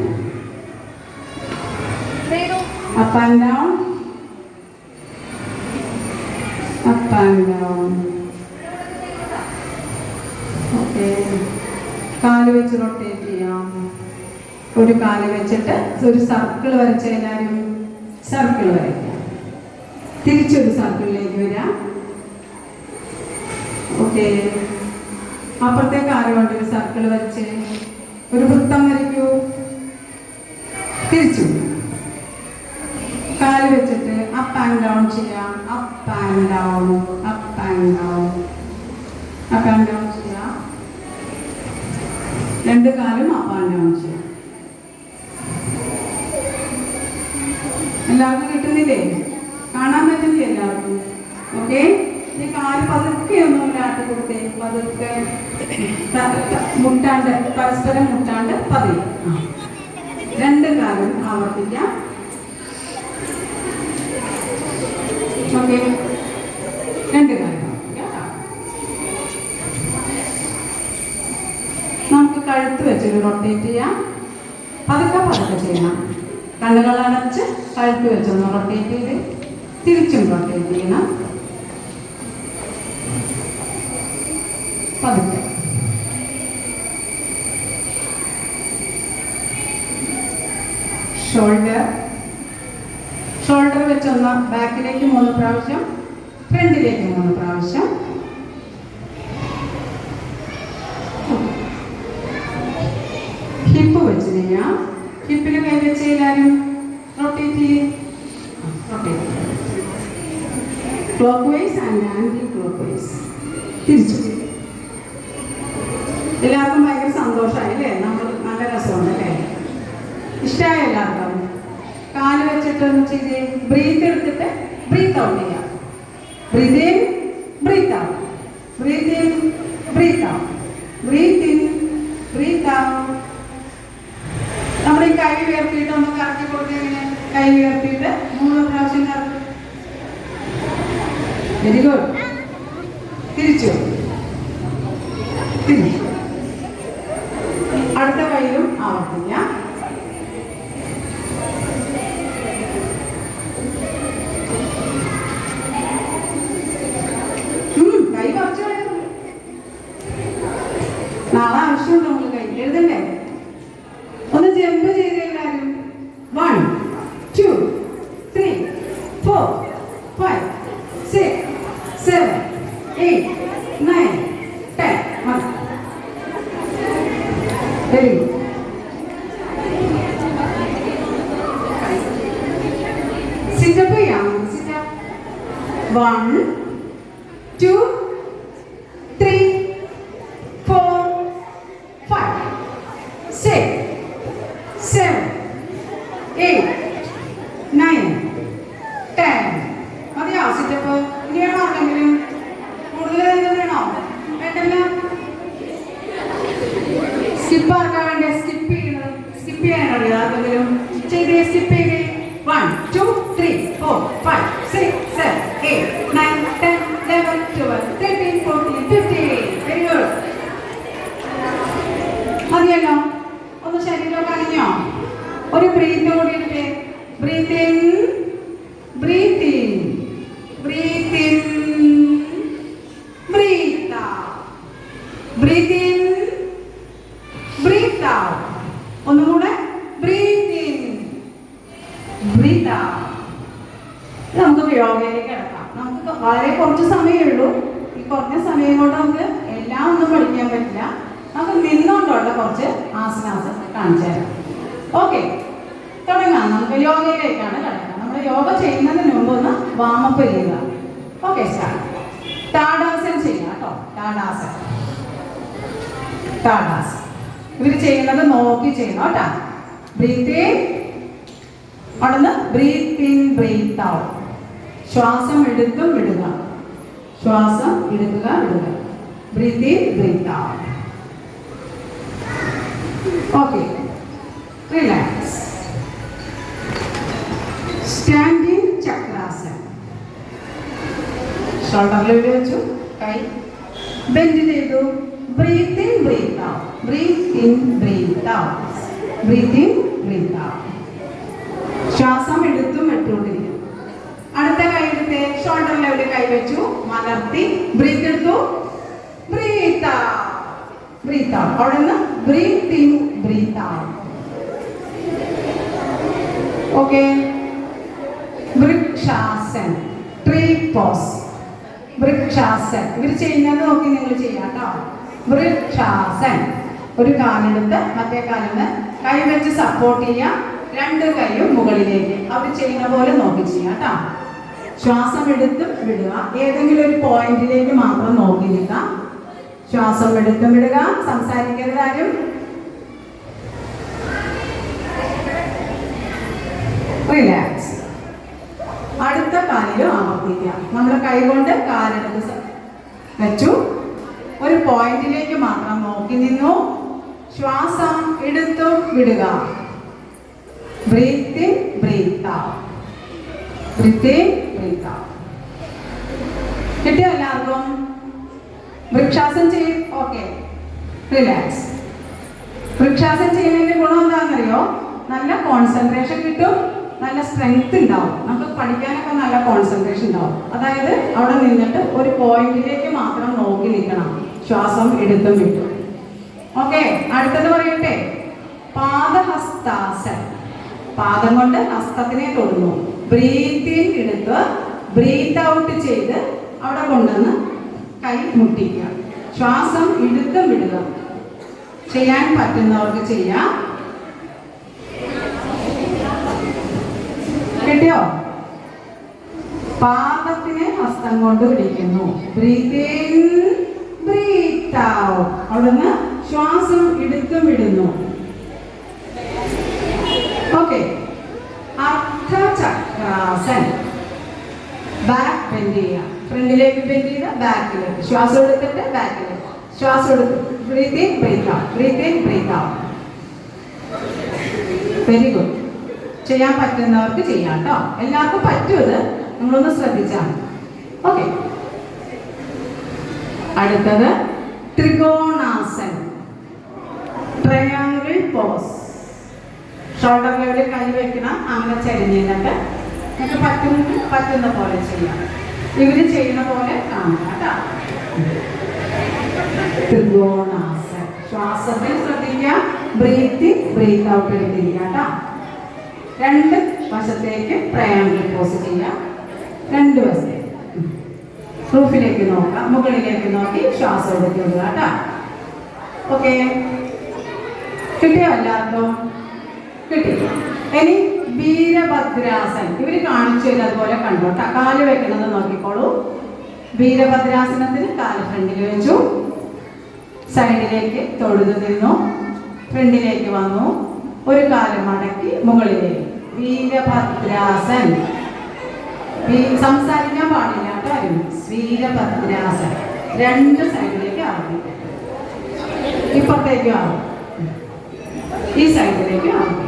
up and down, up and down. Okay, കാല് വെച്ച് റൊട്ടേറ്റ് ചെയ്യാം. ഒരു കാല് വെച്ചിട്ട് ഒരു സർക്കിൾ വരച്ച എല്ലാവരും സർക്കിൾ വരയ്ക്കാം. തിരിച്ചൊരു സർക്കിളിലേക്ക് വരാം. ഓക്കെ, അപ്പുറത്തെ കാല് കൊണ്ട് ഒരു സർക്കിൾ വരച്ച് ഒരു വൃത്തം വരയ്ക്കൂ. തിരിച്ചു കാല് വെച്ചിട്ട് അപ്പ് ആൻഡ് ഡൗൺ ചെയ്യാം. Up and down, up and down, up and down ചെയ്യാം. രണ്ട് കാലും അപ്പ് ആൻഡ് ഡൗൺ ചെയ്യാം. എല്ലാവർക്കും കിട്ടുന്നില്ലേ? കാണാൻ പറ്റുന്നില്ലേ എല്ലാവർക്കും? ഓക്കെ, ഈ കാല് പതുക്കെ ഒന്നും ആട്ടി കൊടുത്തേ. പതുക്കെ മുട്ടാണ്ട്, പരസ്പരം മുട്ടാണ്ട് പതിയെ. രണ്ട് കാലും ആവർത്തിക്കാം. ഓക്കെ, രണ്ട് കാര്യം നമുക്ക് കഴുത്ത് വെച്ചൊരു റൊട്ടേറ്റ് ചെയ്യാം. പതുക്കെ പതുക്കെ ചെയ്യണം. കണ്ണുകൾ അടച്ച് കഴുത്ത് വെച്ചൊന്ന് റൊട്ടേറ്റ് ചെയ്ത് തിരിച്ചും റൊട്ടേറ്റ് ചെയ്യണം. പതുക്കെ ഷോൾഡർ, ഷോൾഡർ വെച്ചൊന്ന് ബാക്കിലേക്ക് 3 പ്രാവശ്യം, ഫ്രണ്ടിലേക്ക് 3 പ്രാവശ്യം. ഹിപ്പ് വെച്ച് ചെയ്യാം. ഹിപ്പിൽ കൈ വെച്ച് എല്ലാവരും റൊട്ടേറ്റ് ചെയ്യും. Clockwise and anticlockwise. തിരിച്ചു. എല്ലാവർക്കും ഭയങ്കര സന്തോഷമായി അല്ലേ? നമ്മൾ നല്ല രസമുണ്ടല്ലേ? ഇഷ്ടമായ എല്ലാവർക്കും? കാല് വെച്ചിട്ടൊന്ന് ചെയ്ത് ബ്രീത്ത് എടുത്തിട്ട് ബ്രീത്ത് ഔട്ട് ചെയ്യാം. Breath in, breath out, breath in, breath out, breath in, breath out. നമ്മൾ ഈ കൈ ഉയർത്തിയിട്ട് ഒന്ന് കറക്കി കൊടുത്തതിന് കൈ ഉയർത്തിയിട്ട് 3 പ്രാവശ്യം കറക്കി. Very good. തിരിച്ചു, തിരിച്ചു. അടുത്ത കൈയും ആവർത്തിക്കാം. കൈ കുറച്ച് വേണം. നാളെ ആവശ്യമുണ്ട് നമ്മൾ കൈ എഴുതണ്ടേ? ഒന്ന് ജമ്പ് ചെയ്ത് എല്ലാവരും. 1 2 3 4 5 6 7 8 9 10. Very good. സിറ്റപ്പ് ചെയ്യാം. സിറ്റപ്പ് 1 2 3 4 5 6 7 8 9 10. മതിയോ സിറ്റപ്പ്? ഇനി വേണോ ആർക്കെങ്കിലും? കൂടുതൽ വേണോ? വേണ്ടല്ലോ. സ്കിപ്പ് ആർക്കാ വേണ്ടേ? സ്കിപ്പ് ചെയ്യണം. സ്കിപ്പ് ചെയ്യാനോ ആർക്കെങ്കിലും? ചെയ്തേ, സ്കിപ്പ് ചെയ്തേ. 1 2 3 4 5 6 7 8 9 10 11 12 13 14 15 നമുക്ക് വളരെ കുറച്ച് സമയമേ ഉള്ളൂ. ഈ കുറഞ്ഞ സമയം കൊണ്ട് നമുക്ക് എല്ലാം ഒന്നും പഠിക്കാൻ പറ്റില്ല. നമുക്ക് നിന്നുകൊണ്ടുള്ള കുറച്ച് ആസനാസ് കാണിച്ചു തരാം. ഓക്കെ, തുടങ്ങാം. നമുക്ക് യോഗയിലേക്കാണ് കിടക്കുക. നമ്മൾ യോഗ ചെയ്യുന്നതിന് മുമ്പ് ഒന്ന് വാമപ്പ് ചെയ്യുക. Okay, start. താടാസൻ ചെയ്യാം കേട്ടോ. താടാസൻ, താടാസൻ. ഇവർ ചെയ്യുന്നത് നോക്കി ചെയ്യണം കേട്ടോ. ബ്രീത്ത് ഇൻ, അവിടുന്ന് ബ്രീത്ത് ഇൻ, ബ്രീത്ത് ഔട്ട്. ശ്വാസം എടുത്തും വിടുക, ശ്വാസം എടുക്കുക വിടുക. Breath in, breath out. Okay, relax. Standing Chakrasan. ഷോൾഡറിൽ വെച്ചു, കൈ ബെൻഡ് ചെയ്തു. Breathe in, breath out. Breath in, breath out. Breath in, breath out. ശ്വാസം എടുത്തും വിട്ടുകൊണ്ടിരിക്കും. അടുത്ത കൈ എടുത്ത് ഷോൾഡർ ലെവലിൽ കൈ വെച്ചു, മലർത്തി. ബ്രീത്ത് എടുത്തു, ബ്രീത്ത് ഔട്ട്, ബ്രീത്ത് ഔട്ട്. അവിടെ നിന്ന് breathe in, breath out. Okay, Vrikshasan, tree pose. Vrikshasan ഇവർ ചെയ്യുന്നത് നോക്കി നിങ്ങൾ ചെയ്യാം കേട്ടോ. വൃക്ഷാസൻ. ഒരു കാലെടുത്ത് മറ്റേ കാലിന് കൈ വെച്ച് സപ്പോർട്ട് ചെയ്യാം. രണ്ട് കൈയും മുകളിലേക്ക് അവർ ചെയ്യുന്ന പോലെ നോക്കി ചെയ്യാം കേട്ടോ. ശ്വാസം എടുത്തും വിടുക. ഏതെങ്കിലും ഒരു പോയിന്റിലേക്ക് മാത്രം നോക്കി നിൽക്കാം. ശ്വാസം എടുത്തും വിടുക. സംസാരിക്കരുത് ആരും. റിലാക്സ്. അടുത്ത കാലിലും ആവർത്തിക്കാം. നമ്മൾ കൈകൊണ്ട് കാലെടുത്ത് വെച്ചു, ഒരു പോയിന്റിലേക്ക് മാത്രം നോക്കി നിന്നു. ശ്വാസം എടുത്തും വിടുക. Breath in, breath out. Breath in, breath out. കിട്ടിയോ എല്ലാവർക്കും? വൃക്ഷാസൻ ചെയ്യും. Okay, relax. വൃക്ഷാസൻ ചെയ്യുന്നതിന്റെ ഗുണം എന്താണെന്നറിയോ? നല്ല കോൺസെൻട്രേഷൻ കിട്ടും, നല്ല സ്ട്രെങ്ത് ഉണ്ടാവും. നമുക്ക് പഠിക്കാനൊക്കെ നല്ല കോൺസെൻട്രേഷൻ ഉണ്ടാവും. അതായത് അവിടെ നിന്നിട്ട് ഒരു പോയിന്റിലേക്ക് മാത്രം നോക്കി നിൽക്കണം. ശ്വാസം എടുത്തും വിട്ടും. ഓക്കെ, അടുത്തത് പറയട്ടെ. പാദഹസ്താസൻ. പാദം കൊണ്ട് ഹസ്തത്തിനെ തൊടുന്നു. ബ്രീത്ത് ഇൻ എടുത്ത് ബ്രീത്ത് ഔട്ട് ചെയ്ത് അവിടെ കൊണ്ടുവന്ന് കൈ മുട്ടിക്കുക. ശ്വാസം എടുത്തും വിടുക. ചെയ്യാൻ പറ്റുന്നവർക്ക് ചെയ്യാം. കിട്ടിയോ? പാദത്തിനെ ഹസ്തം കൊണ്ട് പിടിക്കുന്നു. Breath in, breath out. അവിടുന്ന് ശ്വാസം എടുത്തും വിടുന്നു. ഓക്കെ, അർദ്ധചക്രാസൻ. ബാക്ക് ബെൻഡ് ചെയ്യുക. ഫ്രണ്ടിലേക്ക് ബെൻഡ് ചെയ്ത് ബാക്കിലേക്ക്. ശ്വാസം എടുത്തിട്ട് ബാക്കിലേക്ക്. ശ്വാസം എടുത്ത് breath in, breath out. Breath in, breath out. Very good. ചെയ്യാൻ പറ്റുന്നവർക്ക് ചെയ്യാം കേട്ടോ. എല്ലാവർക്കും പറ്റുമത്, നിങ്ങളൊന്ന് ശ്രദ്ധിച്ചാൽ. ഓക്കെ, അടുത്തത് ത്രികോണാസൻ, ട്രയാങ്കിൾ പോസ്. ഷോൾഡർ ലെവലിൽ കൈ വെക്കണം. അങ്ങനെ ചരിഞ്ഞിട്ട് നമുക്ക് പറ്റുന്ന പോലെ ചെയ്യാം. ഇവര് ചെയ്യുന്ന പോലെ കാണുക കേട്ടോ. ത്രികോണാസൻ. ശ്വാസത്തിൽ ശ്രദ്ധിക്കുക. ബ്രീത്ത് ഇൻ, ബ്രീത്ത് ഔട്ട് എടുത്തിരിക്കുക കേട്ടോ. രണ്ട് വശത്തേക്ക് ട്രയാങ്കിൾ പോസ് ചെയ്യാം. രണ്ട് വശത്തേക്ക് റൂഫിലേക്ക് നോക്കാം. മുകളിലേക്ക് നോക്കി ശ്വാസം എടുക്കുക കേട്ടോ. ഓക്കെ, കിട്ടിയോ എല്ലാവർക്കും? കിട്ടി. ഇനി വീരഭദ്രാസൻ. ഇവര് കാണിച്ചു തരും, അതുപോലെ കണ്ടോട്ടാ. കാല് വെക്കണത് നോക്കിക്കോളൂ. വീരഭദ്രാസനത്തിന് കാല് ഫ്രണ്ടിൽ വെച്ചു, സൈഡിലേക്ക് തൊഴുതു നിന്നു, ഫ്രണ്ടിലേക്ക് വന്നു, ഒരു കാല് മടക്കി മുകളിലേക്ക്. വീരഭദ്രാസൻ. സംസാരിക്കാൻ പാടില്ല കേട്ടോ. വീരഭദ്രാസൻ. രണ്ട് സൈഡിലേക്ക് ആവർത്തിക്കും. ഇപ്പുറത്തേക്കും ആവും, ഈ സൈഡിലേക്ക് ആവും.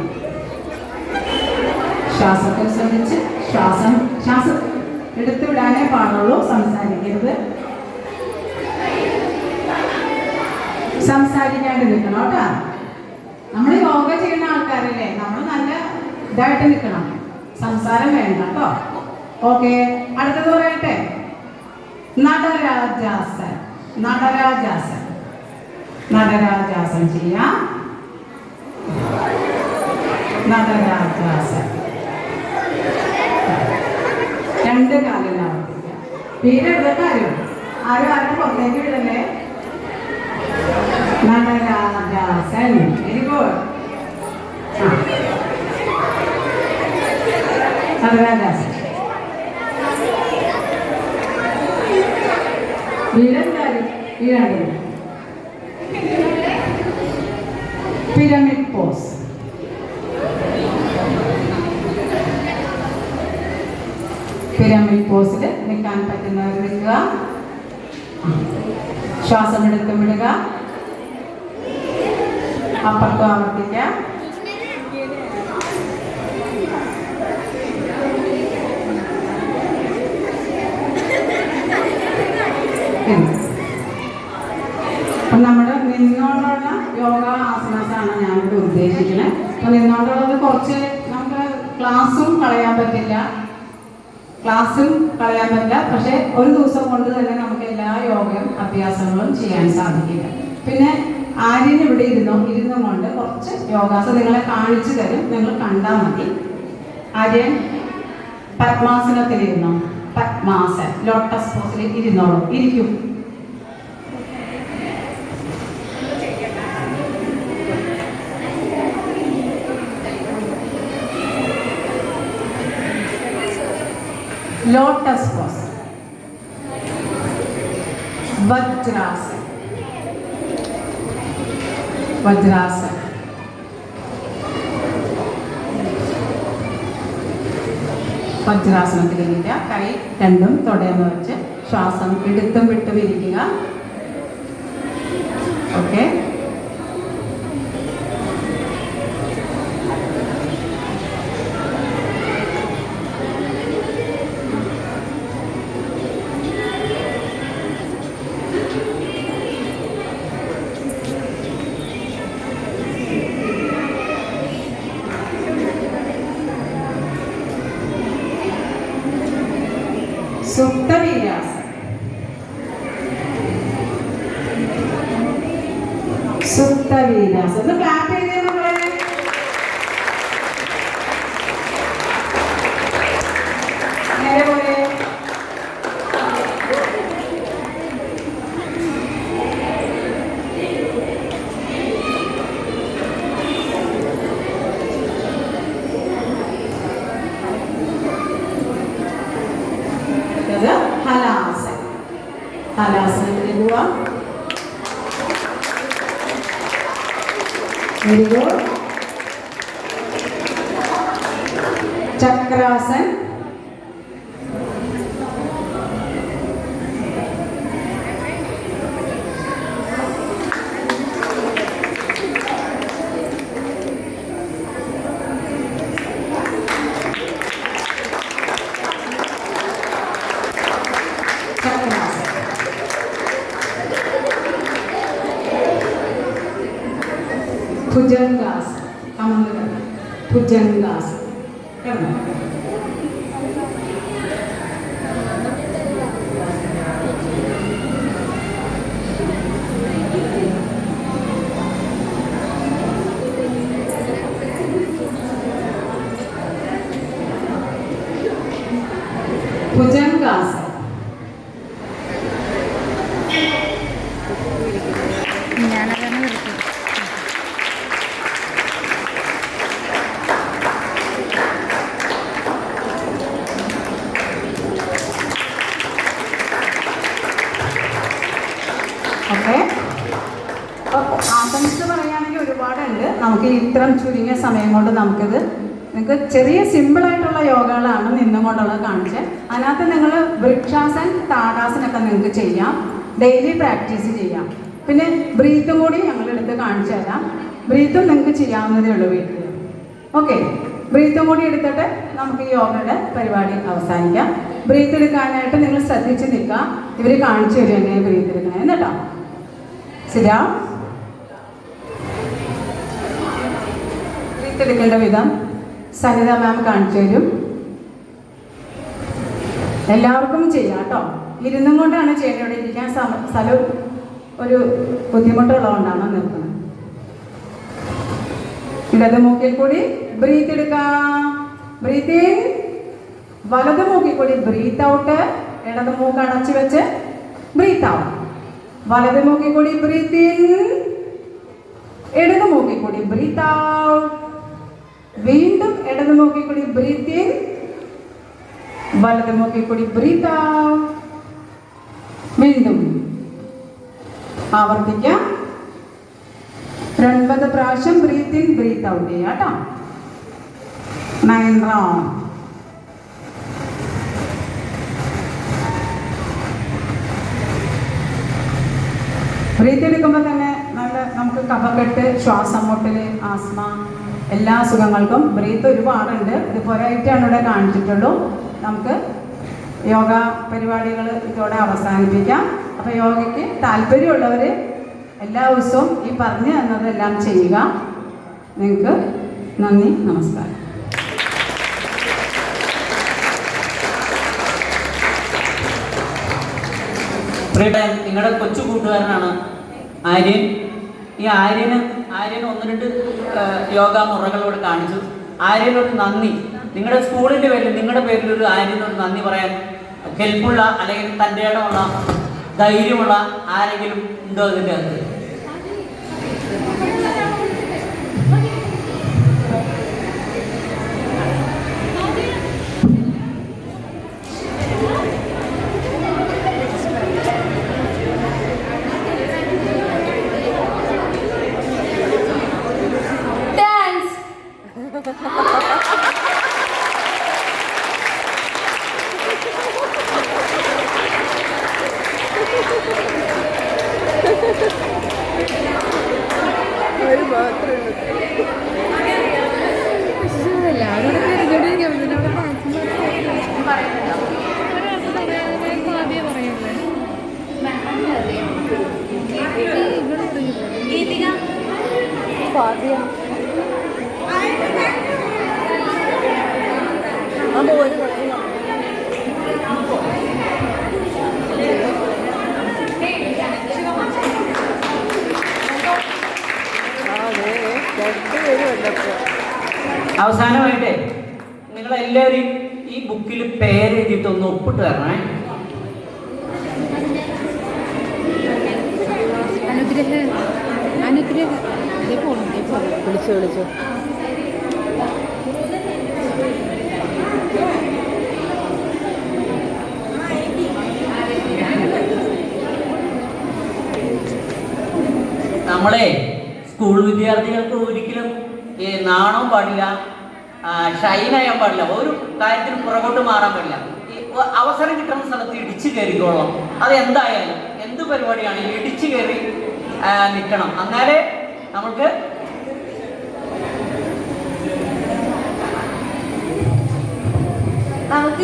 ശ്വാസത്തിൽ ശ്രദ്ധിച്ച് ശ്വാസം എടുത്തു വിടാനേ പാടുള്ളൂ. സംസാരിക്കരുത്. സംസാരിക്കാണ്ട് നിൽക്കണം കേട്ടോ. നമ്മൾ യോഗ ചെയ്യുന്ന ആൾക്കാരല്ലേ, നമ്മൾ നല്ല ഇതായിട്ട് നിൽക്കണം. സംസാരം വേണ്ട കേട്ടോ. ഓക്കെ, അടുത്തത് പറയട്ടെ. നടരാജാസൻ. നടരാജാസൻ. നടരാജാസൻ ചെയ്യാം. നടരാജാസൻ. രണ്ട് കാലിൽ ആവർത്തിക്കാം. വീടെടുത്ത ആരും ആരും പുറത്തേക്ക് വിടല്ലേ. നടരാജാസൻ. Very good. നടരാജാസൻ. വീടെന്തായാലും വീടാണ്. Pyramid pose. പിരമിഡ് പോസിൽ നിൽക്കാൻ പറ്റുന്നവർ നിൽക്കുക. ശ്വാസം എടുത്തും വിടുക. അപ്പുറത്തും ആവർത്തിക്കുക. അപ്പം നമ്മുടെ നിന്നുകൊണ്ടുള്ള യോഗ ആസനാസാണ് ഞാനിവിടെ ഉദ്ദേശിക്കുന്നത്. അപ്പം നിന്നുകൊണ്ടുള്ളത് കുറച്ച് നമുക്ക് ക്ലാസ്സും കളയാൻ പറ്റില്ല, പക്ഷെ ഒരു ദിവസം കൊണ്ട് തന്നെ നമുക്ക് എല്ലാ യോഗയും അഭ്യാസങ്ങളും ചെയ്യാൻ സാധിക്കില്ല. പിന്നെ ആര്യൻ ഇവിടെ ഇരുന്നും കൊണ്ട് കുറച്ച് യോഗാസനം നിങ്ങളെ കാണിച്ചു തരും, നിങ്ങൾ കണ്ടാൽ മതി. ആര്യൻ പത്മാസനത്തിലിരുന്നോ? പത്മാസൻ, ലോട്ടസ് പോസിൽ ഇരുന്നോളൂ. ഇരിക്കും. Lotus pose. വജ്രാസൻ. വജ്രാസൻ. വജ്രാസനത്തിലിരിക്കുക. കൈ രണ്ടും തുടയെന്ന് വെച്ച് ശ്വാസം എടുത്തും വിട്ടും ഇരിക്കുക. ഓക്കെ. സുപ്തവീരാസൻ. സുപ്തവീരാസൻ. ഒന്ന് ക്ലാപ്പ് ചെയ്തേ നമ്മളെ. നേരെ പോലെ. ഹലാസൻ. ഹലാസനത്തിൽ പോവാം. Very good. ചക്രാസൻ. ഭുജംഗാസൻ. അമർന്ന് ഭുജംഗാസൻ. കിടന്നു. ഭുജംഗാസൻ. ഞാനതാണ് വിളിച്ചത്. ഓക്കെ. അപ്പോൾ ആസൻസ് പറയുകയാണെങ്കിൽ ഒരുപാടുണ്ട്. നമുക്ക് ഇത്രയും ചുരുങ്ങിയ സമയം കൊണ്ട് നമുക്കിത് നിങ്ങൾക്ക് ചെറിയ സിമ്പിളായിട്ടുള്ള യോഗകളാണ് നിന്നും കൊണ്ടുള്ളത് കാണിച്ചത്. അതിനകത്ത് നിങ്ങൾ വൃക്ഷാസൻ, താടാസനൊക്കെ നിങ്ങൾക്ക് ചെയ്യാം, ഡെയിലി പ്രാക്ടീസ് ചെയ്യാം. പിന്നെ ബ്രീത്തും കൂടി ഞങ്ങളെടുത്ത് കാണിച്ചു തരാം. ബ്രീത്തും നിങ്ങൾക്ക് ചെയ്യാവുന്നതേ ഉള്ളൂ വീട്ടിൽ. ഓക്കെ. ബ്രീത്തും കൂടി എടുത്തിട്ട് നമുക്ക് ഈ യോഗയുടെ പരിപാടി അവസാനിക്കാം. ബ്രീത്ത് എടുക്കാനായിട്ട് നിങ്ങൾ ശ്രദ്ധിച്ച് നിൽക്കുക. ഇവർ കാണിച്ചു തരും എങ്ങനെ ബ്രീത്ത് എടുക്കണേന്ന് കേട്ടോ. ശരിയാ? ബ്രീത്ത് എടുക്കേണ്ട വിധം സരിത മാം കാണിച്ചു തരും. എല്ലാവർക്കും ചെയ്യാം കേട്ടോ. ഇരുന്നും കൊണ്ടാണ് ചെയ്യേണ്ടത്. ഇവിടെ ഇരിക്കാൻ സ്ഥലം ഒരു ബുദ്ധിമുട്ടുള്ളതുകൊണ്ടാണ് നിർത്തുന്നത്. ഇടത് മൂക്കിൽ കൂടി ബ്രീത്ത് എടുക്കാം. Breath in. വലത് മൂക്കിൽ കൂടി ബ്രീത്ത് ഔട്ട്. ഇടത് മൂക്ക് അടച്ചു വെച്ച് ബ്രീത്ത് ഔട്ട്. വലത് മൂക്കിൽ കൂടി ബ്രീത്ത് ഇൻ, ഇടത് മൂക്കിൽ കൂടി ബ്രീത്ത് ഔട്ട്. വീണ്ടും ഇടത് മൂക്കിൽ കൂടി ബ്രീത്ത് ഇൻ, വലത് മൂക്കിൽ കൂടി ബ്രീത്ത് ഔട്ട്. വീണ്ടും ആവർത്തിക്കാം. 9 പ്രാവശ്യം ബ്രീത്ത് ഇൻ ബ്രീത്ത് ഔട്ട് ചെയ്യാം കേട്ടോ. 9 റൗണ്ട്. ബ്രീത്ത് എടുക്കുമ്പോൾ തന്നെ നല്ല നമുക്ക് കഫക്കെട്ട്, ശ്വാസം മുട്ടൽ, ആസ്മ എല്ലാ അസുഖങ്ങൾക്കും ബ്രീത്ത് ഒരുപാടുണ്ട്. ഇത് പോരായിട്ടാണ് ഇവിടെ കാണിച്ചിട്ടുള്ളൂ. നമുക്ക് യോഗ പരിപാടികൾ ഇതോടെ അവസാനിപ്പിക്കാം. അപ്പോൾ യോഗയ്ക്ക് താല്പര്യമുള്ളവർ എല്ലാ ദിവസവും ഈ പറഞ്ഞു തന്നതെല്ലാം ചെയ്യുക. നിങ്ങൾക്ക് നന്ദി, നമസ്കാരം. നിങ്ങളുടെ കൊച്ചു കൂട്ടുകാരനാണ് ആര്യൻ. ഈ ആര്യന് 1-2 യോഗ മുറകളോട് കാണിച്ചു. ആര്യനൊരു നന്ദി, നിങ്ങളുടെ സ്കൂളിൻ്റെ പേരിൽ, നിങ്ങളുടെ പേരിൽ ഒരു ആര്യനൊരു നന്ദി പറയാൻ ഹെൽപ്പുള്ള അല്ലെങ്കിൽ തൻ്റെ ഇടമുള്ള ധൈര്യമുള്ള ആരെങ്കിലും ഉണ്ടോ അതിൻ്റെ അകത്ത്? അവസാനമായിട്ട് നിങ്ങളെല്ലാവരും ഈ ബുക്കിൽ പേരെഴുതിയിട്ടൊന്ന് ഒപ്പിട്ട് തരണേ. വിളിച്ചു നമ്മളെ സ്കൂൾ വിദ്യാർത്ഥികൾക്ക് ഒരിക്കലും നാണവും പാടില്ല, ഷൈനായാൻ പാടില്ല, ഒരു കാര്യത്തിന് പുറകോട്ട് മാറാൻ പാടില്ല. അവസരം കിട്ടുന്ന സ്ഥലത്ത് ഇടിച്ചു കയറിക്കോളാം. അത് എന്തായാലും എന്ത് പരിപാടിയാണെങ്കിലും ഇടിച്ചു കയറി നിൽക്കണം. എന്നാലേ നമുക്ക്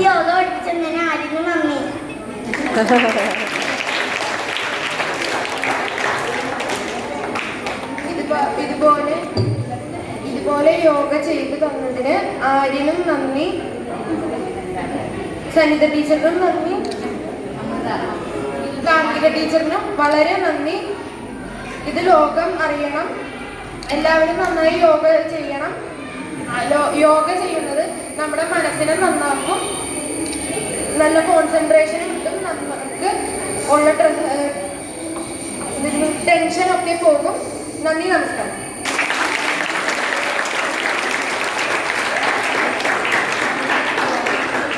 യോഗ പഠിപ്പിച്ചതിന് ആരെങ്കിലും നന്ദി. ഇതുപോലെ യോഗ ചെയ്തു തന്നതിന് ആര്യനും നന്ദി, സനിത ടീച്ചറിനും നന്ദി, കാർത്തിക ടീച്ചറിനും വളരെ നന്ദി. ഇത് ലോകം അറിയണം. എല്ലാവരും നന്നായി യോഗ ചെയ്യണം. യോഗ ചെയ്യുന്നത് നമ്മുടെ മനസ്സിനെ നന്നാക്കും, നല്ല കോൺസെൻട്രേഷൻ കിട്ടും, നമുക്ക് ഉള്ള ടെൻഷനൊക്കെ പോകും. നന്ദി, നമസ്കാരം.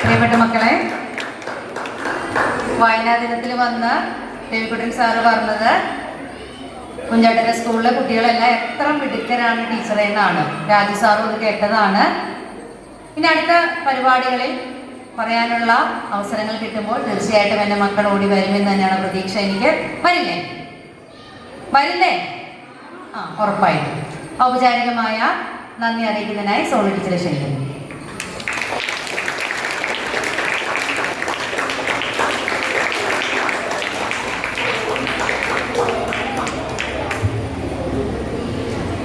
പ്രിയപ്പെട്ട മക്കളെ, വായനാ ദിനത്തിൽ വന്ന് രവികുട്ടൻ സാറ് പറഞ്ഞത് കുഞ്ചാട്ടര സ്കൂളിലെ കുട്ടികളെല്ലാം എത്ര മിടുക്കരാണ് ടീച്ചറെ എന്നാണ്. രാജു സാറും അത് കേട്ടതാണ്. ഇനി അടുത്ത പരിപാടികളിൽ പറയാനുള്ള അവസരങ്ങൾ കിട്ടുമ്പോൾ തീർച്ചയായിട്ടും എൻ്റെ മക്കൾ ഓടി വരുമെന്ന് തന്നെയാണ് പ്രതീക്ഷ എനിക്ക്. വരില്ലേ? ഉറപ്പായിട്ടും. ഔപചാരികമായ നന്ദി അറിയിക്കുന്നതിനായി സോളി ടീച്ചറെ ക്ഷണിക്കുന്നു.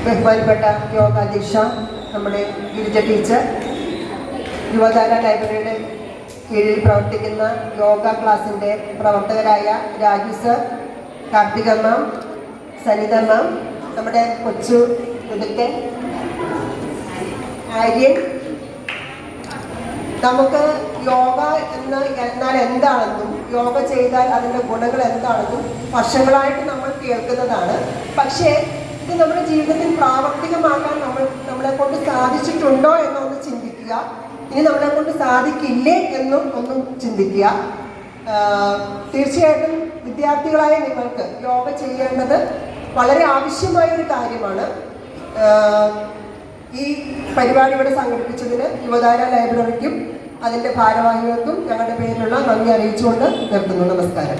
ബഹുമാനപ്പെട്ട യോഗാധ്യക്ഷ നമ്മുടെ ഗിരിജ ടീച്ചർ, യുവതാര ലൈബ്രറിയുടെ കീഴിൽ പ്രവർത്തിക്കുന്ന യോഗ ക്ലാസിൻ്റെ പ്രവർത്തകരായ രാജു സർ, കാർത്തിക മാം, സനിത മാം, നമ്മുടെ കൊച്ചു പുതുക്കൻ ആര്യൻ, നമുക്ക് യോഗ എന്നാൽ എന്താണെന്നും യോഗ ചെയ്താൽ അതിൻ്റെ ഗുണങ്ങൾ എന്താണെന്നും വർഷങ്ങളായിട്ട് നമ്മൾ കേൾക്കുന്നതാണ്. പക്ഷേ ഇത് നമ്മുടെ ജീവിതത്തിൽ പ്രാവർത്തികമാക്കാൻ നമ്മളെ കൊണ്ട് സാധിച്ചിട്ടുണ്ടോ എന്നൊന്ന് ചിന്തിക്കുക. ഇനി നമ്മളെ കൊണ്ട് സാധിക്കില്ലേ എന്നും ഒന്നും ചിന്തിക്കുക. തീർച്ചയായിട്ടും വിദ്യാർത്ഥികളായ നിങ്ങൾക്ക് യോഗ ചെയ്യേണ്ടത് വളരെ ആവശ്യമായൊരു കാര്യമാണ്. ഈ പരിപാടി ഇവിടെ സംഘടിപ്പിച്ചതിന് യുവതാര ലൈബ്രറിക്കും അതിൻ്റെ ഭാരവാഹികൾക്കും ഞങ്ങളുടെ പേരിലുള്ള നന്ദി അറിയിച്ചുകൊണ്ട് നിർത്തുന്നു. നമസ്കാരം.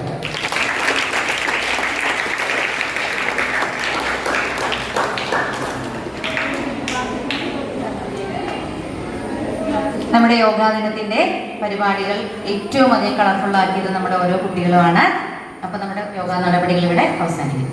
നമ്മുടെ യോഗാ ദിനത്തിന്റെ പരിപാടികൾ ഏറ്റവും അധികം കളർഫുൾ ആക്കിയത് നമ്മുടെ ഓരോ കുട്ടികളുമാണ്. അപ്പൊ നമ്മുടെ യോഗാ നടപടികൾ ഇവിടെ അവസാനിക്കും.